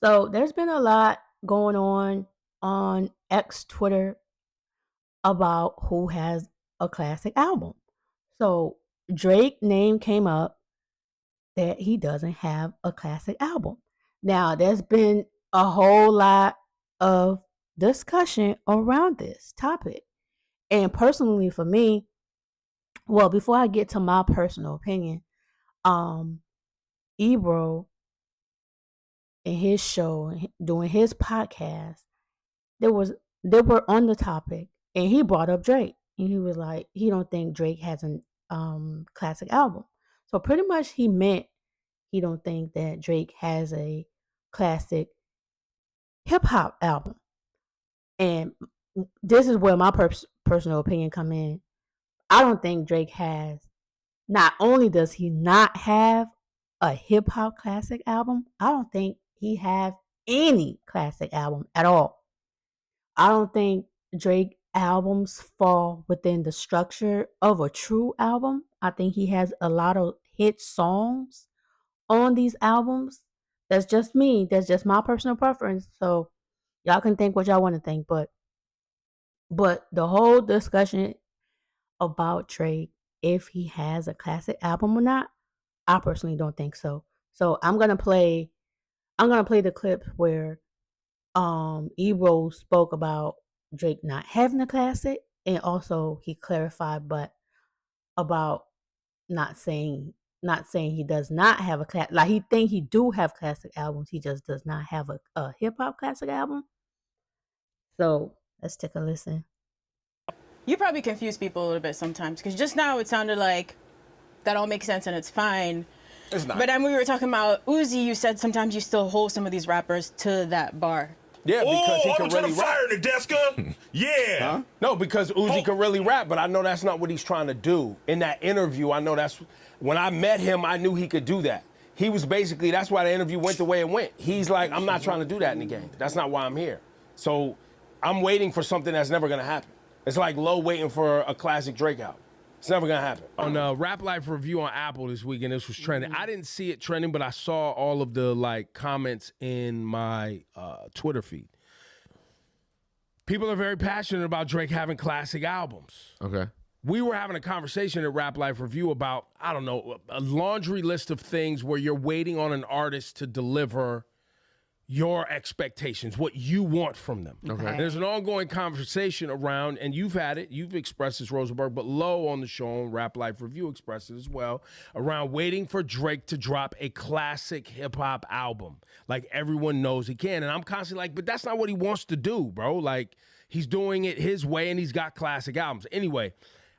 So there's been a lot going on X Twitter about who has a classic album. So Drake name came up that he doesn't have a classic album. Now there's been a whole lot of discussion around this topic. And personally for me, well, before I get to my personal opinion, um Ebro in his show doing his podcast, there was they were on the topic and he brought up Drake and he was like he don't think Drake has an classic album. So pretty much he meant he don't think that Drake has a classic hip hop album. And this is where my personal opinion come in. I don't think Drake has, not only does he not have a hip hop classic album, I don't think he have any classic album at all. I don't think Drake albums fall within the structure of a true album. I think he has a lot of hit songs on these albums. That's just me. That's just my personal preference. So y'all can think what y'all want to think, but the whole discussion about Drake, if he has a classic album or not, I personally don't think so. So I'm gonna play the clip where Ebro spoke about Drake not having a classic, and also he clarified but about not saying not saying he does not have a class, like he think he do have classic albums, he just does not have a hip hop classic album. So let's take a listen. You probably confuse people a little bit sometimes because just now it sounded like that all makes sense and it's fine. It's not. But then we were talking about Uzi. You said sometimes you still hold some of these rappers to that bar. Yeah, because he I'm can trying really to rap. fire the Deska. Yeah. Huh? No, because Uzi can really rap, but I know that's not what he's trying to do. In that interview, I know that's when I met him, I knew he could do that. He was basically, that's why the interview went the way it went. He's like, I'm not trying to do that in the game. That's not why I'm here. So I'm waiting for something that's never gonna happen. It's like Low waiting for a classic Drake album. It's never gonna happen. On Rap Life review on Apple this week, and this was trending. I didn't see it trending, but I saw all of the comments in my Twitter feed. People are very passionate about Drake having classic albums. Okay. We were having a conversation at Rap Life Review about, I don't know, a laundry list of things where you're waiting on an artist to deliver your expectations, what you want from them. Okay. There's an ongoing conversation around, and you've had it, you've expressed this, Rosenberg, but Low on the show on Rap Life Review expressed it as well, around waiting for Drake to drop a classic hip-hop album. Like everyone knows he can. And I'm constantly like, but that's not what he wants to do, bro. Like, he's doing it his way, and he's got classic albums. Anyway,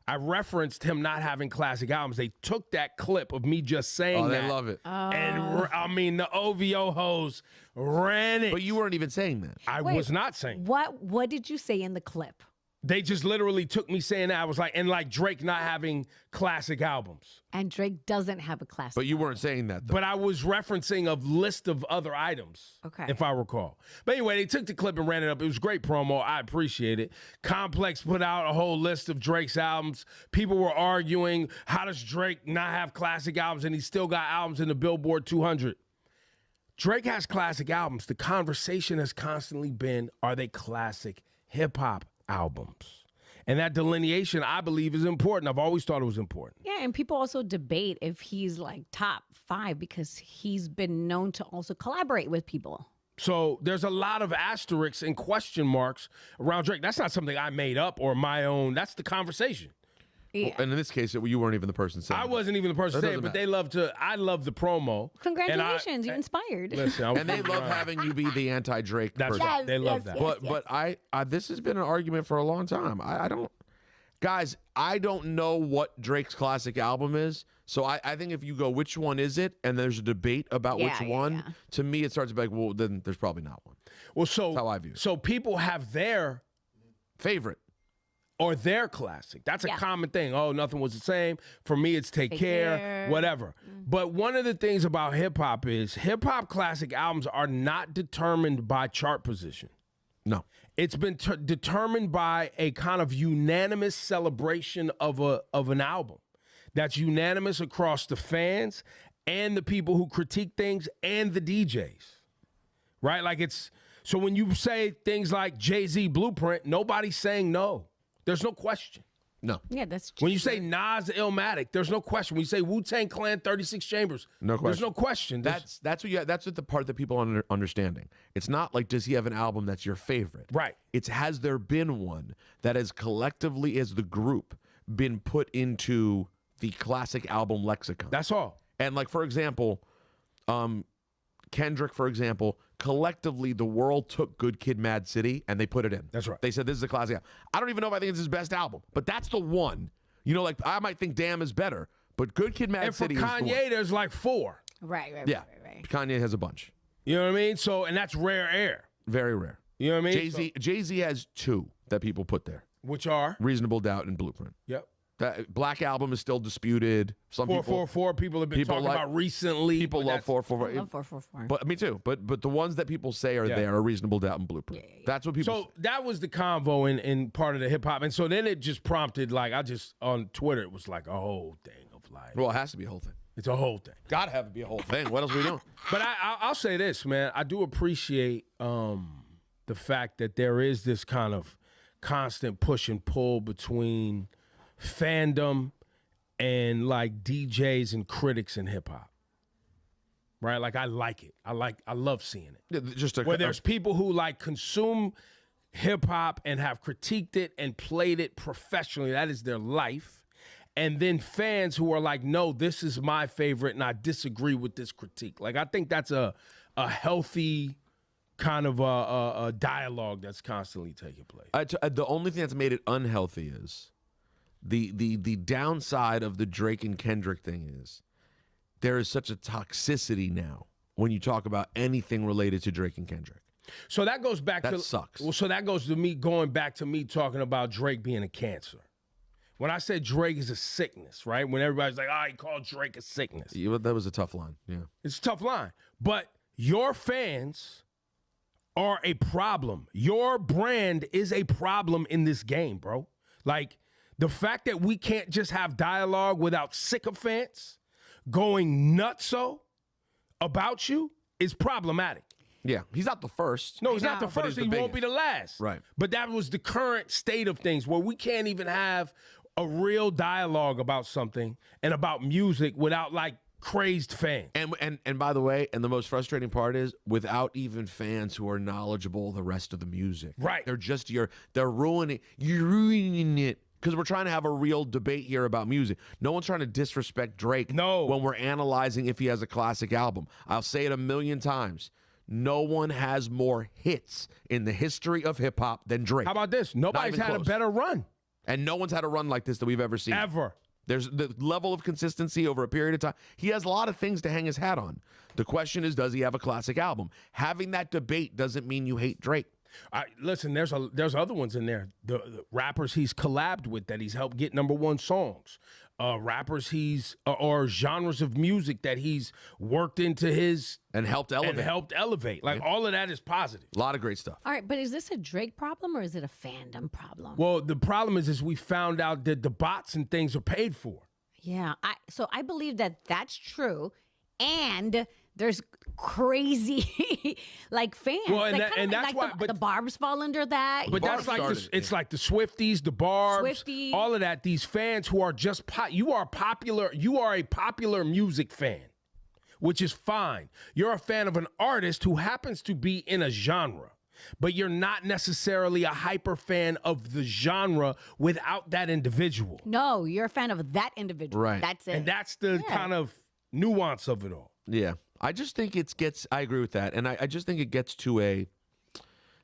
I referenced him not having classic albums. They took that clip of me just saying that. Oh, they love it. And I mean, the OVO hoes ran it. But you weren't even saying that. I was not saying. What did you say in the clip? They just literally took me saying that. I was like, and like Drake not having classic albums. And Drake doesn't have a classic. But you weren't saying that, though. But I was referencing a list of other items, Okay. if I recall. But anyway, they took the clip and ran it up. It was great promo. I appreciate it. Complex put out a whole list of Drake's albums. People were arguing, how does Drake not have classic albums and he still got albums in the Billboard 200? Drake has classic albums. The conversation has constantly been, are they classic hip-hop albums? And that delineation, I believe, is important. I've always thought it was important. Yeah, and people also debate if he's like top 5 because he's been known to also collaborate with people. So there's a lot of asterisks and question marks around Drake. That's not something I made up or my own. That's the conversation. Yeah. Well, and in this case, you weren't even the person saying it. I wasn't even the person saying it, but they love to. I love the promo. Congratulations, you inspired. Listen, And they love having you be the anti-Drake That's person. right. They love that. But I this has been an argument for a long time. I don't, guys, I don't know what Drake's classic album is. So I think if you go, which one is it? And there's a debate about which one. Yeah. To me, it starts to be like, well, then there's probably not one. Well, so That's how I view it. So people have their favorite or their classic. That's a common thing. Oh, nothing was the same. For me, it's Take Care, whatever. But one of the things about hip hop is hip hop classic albums are not determined by chart position. No. It's been determined by a kind of unanimous celebration of an album that's unanimous across the fans and the people who critique things and the DJs. right? Like so when you say things like Jay-Z Blueprint, nobody's saying no. There's no question. No. Yeah, that's true. When you say Nas Illmatic, there's no question. When you say Wu-Tang Clan 36 Chambers, No question. there's no question. That's what the part that people are understanding. It's not like, does he have an album that's your favorite? Right. It's, has there been one that has collectively as the group been put into the classic album lexicon? That's all. And like, for example, Kendrick, for example, collectively the world took Good Kid, Mad City and they put it in. That's right. They said this is a classic album. I don't even know if I think it's his best album, but that's the one. You know, like I might think Damn is better, but Good Kid, Mad And for City is the Kanye, one. there's like 4. Right. Yeah, Kanye has a bunch. You know what I mean? So, and that's rare air. Very rare. You know what I mean? Jay-Z has 2 that people put there. Which are? Reasonable Doubt and Blueprint. Yep. That Black Album is still disputed. Some people 444 people have been talking about recently. People but love that's- 444. Love 444. But me too. But the ones that people say are there are Reasonable Doubt and Blueprint. That's what people. So that was the convo in part of the hip hop, and so then it just prompted on Twitter it was like a whole thing of like. Well, it has to be a whole thing. It's a whole thing. Gotta have it be a whole thing. What else are we doing? But I'll say this, man. I do appreciate the fact that there is this kind of constant push and pull between fandom and like DJs and critics in hip hop. Right? Like I like it. I love seeing it. Just Where there's people who like consume hip hop and have critiqued it and played it professionally. That is their life. And then fans who are like, no, this is my favorite and I disagree with this critique. Like I think that's a healthy kind of a dialogue that's constantly taking place. The only thing that's made it unhealthy is the downside of the Drake and Kendrick thing is there is such a toxicity now when you talk about anything related to Drake and Kendrick. So that goes back That sucks. Well, so that goes to me going back to me talking about Drake being a cancer. When I said Drake is a sickness, right? When everybody's like, he called Drake a sickness. Yeah, that was a tough line. Yeah. It's a tough line. But your fans are a problem. Your brand is a problem in this game, bro. Like, the fact that we can't just have dialogue without sycophants going nutso about you is problematic. Yeah. He's not the first. No, he's not the But first. he's He the won't be the last. Right. But that was the current state of things where we can't even have a real dialogue about something and about music without like crazed fans. And by the way, and the most frustrating part is without even fans who are knowledgeable of the rest of the music. Right. They're ruining it. Because we're trying to have a real debate here about music. No one's trying to disrespect Drake when we're analyzing if he has a classic album. I'll say it a million times. No one has more hits in the history of hip hop than Drake. How about this? Nobody's had a better run. And no one's had a run like this that we've ever seen. Ever. There's the level of consistency over a period of time. He has a lot of things to hang his hat on. The question is, does he have a classic album? Having that debate doesn't mean you hate Drake. Listen, there's other ones in there. The rappers he's collabed with that he's helped get #1 songs. Rappers or genres of music that he's worked into his and helped elevate. Like all of that is positive. A lot of great stuff. All right, but is this a Drake problem or is it a fandom problem? Well, the problem is we found out that the bots and things are paid for. Yeah, so I believe that that's true, and there's crazy like fans. Well, and, like, and that's why. the Barbs fall under that. But that's like it's like the Swifties, the Barbs, all of that. These fans who are just you are popular. You are a popular music fan, which is fine. You're a fan of an artist who happens to be in a genre, but you're not necessarily a hyper fan of the genre without that individual. No, you're a fan of that individual. Right. That's it. And that's the kind of nuance of it all. Yeah. I just think I agree with that. And I just think it gets to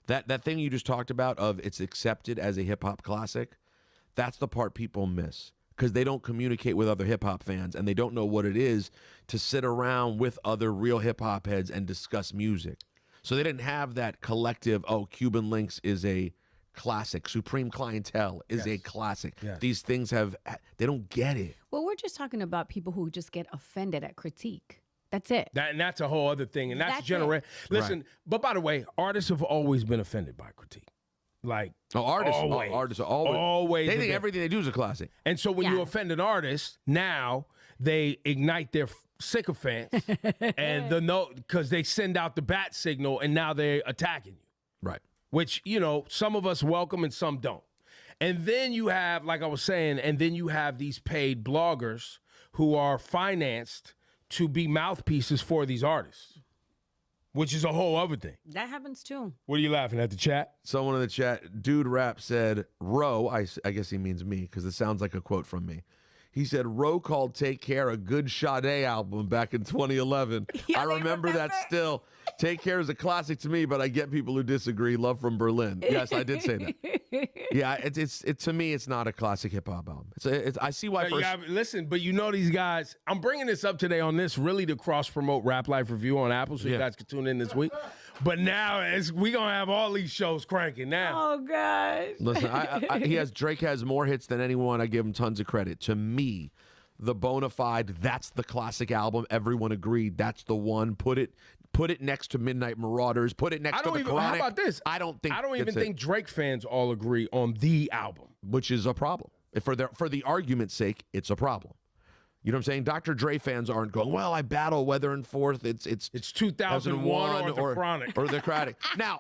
that thing you just talked about of it's accepted as a hip hop classic. That's the part people miss because they don't communicate with other hip hop fans and they don't know what it is to sit around with other real hip hop heads and discuss music. So they didn't have that collective, Cuban Links is a classic. Supreme Clientele is a classic. Yes. These things they don't get it. Well, we're just talking about people who just get offended at critique. That's it. And that's a whole other thing. And that's generation. Listen, but by the way, artists have always been offended by critique. Like artists are always. They think everything they do is a classic. And so when you offend an artist, now they ignite sycophants, and the no, because they send out the bat signal, and now they're attacking you. Right. Which, you know, some of us welcome and some don't. And then you have, like I was saying, and then you have these paid bloggers who are financed to be mouthpieces for these artists, which is a whole other thing. That happens too. What are you laughing at, the chat? Someone in the chat, Dude Rap said, Roe, I guess he means me because it sounds like a quote from me. He said, Roe called Take Care a good Sade album back in 2011. Yeah, I remember that still. Take Care is a classic to me, but I get people who disagree. Love from Berlin. Yes, I did say that. Yeah, it's to me, it's not a classic hip hop album. I see why. Listen, but you know these guys. I'm bringing this up today on this really to cross promote Rap Life Review on Apple, so you guys can tune in this week. But now we gonna have all these shows cranking now. Oh gosh. Listen, Drake has more hits than anyone. I give him tons of credit. To me, the bona fide, that's the classic album. Everyone agreed that's the one. Put it next to Midnight Marauders. Put it next to the Chronic. How about this? I don't even think Drake fans all agree on the album, which is a problem. For the argument's sake, it's a problem. You know what I'm saying? Dr. Dre fans aren't going, well, I battle whether and forth. It's 2001 or the Chronic. Or the Chronic. Now,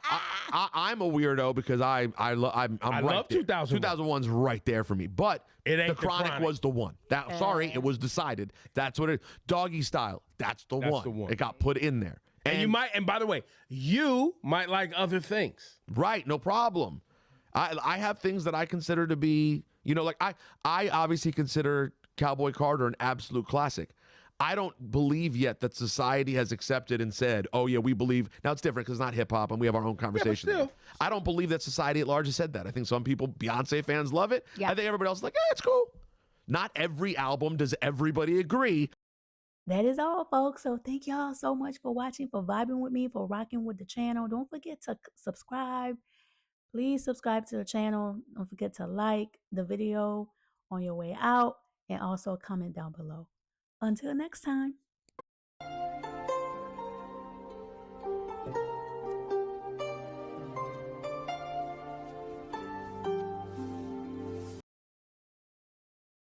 I'm a weirdo because I'm right love there. 2001. 2001's right there for me. But it ain't the Chronic was the one. Sorry, it was decided. That's what it is. Doggy Style, that's the one. It got put in there. And by the way, you might like other things. Right, no problem. I have things that I consider to be, like I obviously consider Cowboy Carter an absolute classic. I don't believe yet that society has accepted and said, oh yeah, we believe. Now it's different because it's not hip hop and we have our own conversation. Yeah, I don't believe that society at large has said that. I think some people, Beyonce fans, love it. Yeah. I think everybody else is like, it's cool. Not every album does everybody agree. That is all, folks. So thank y'all so much for watching, for vibing with me, for rocking with the channel. Don't forget to subscribe. Please subscribe to the channel. Don't forget to like the video on your way out and also comment down below. Until next time.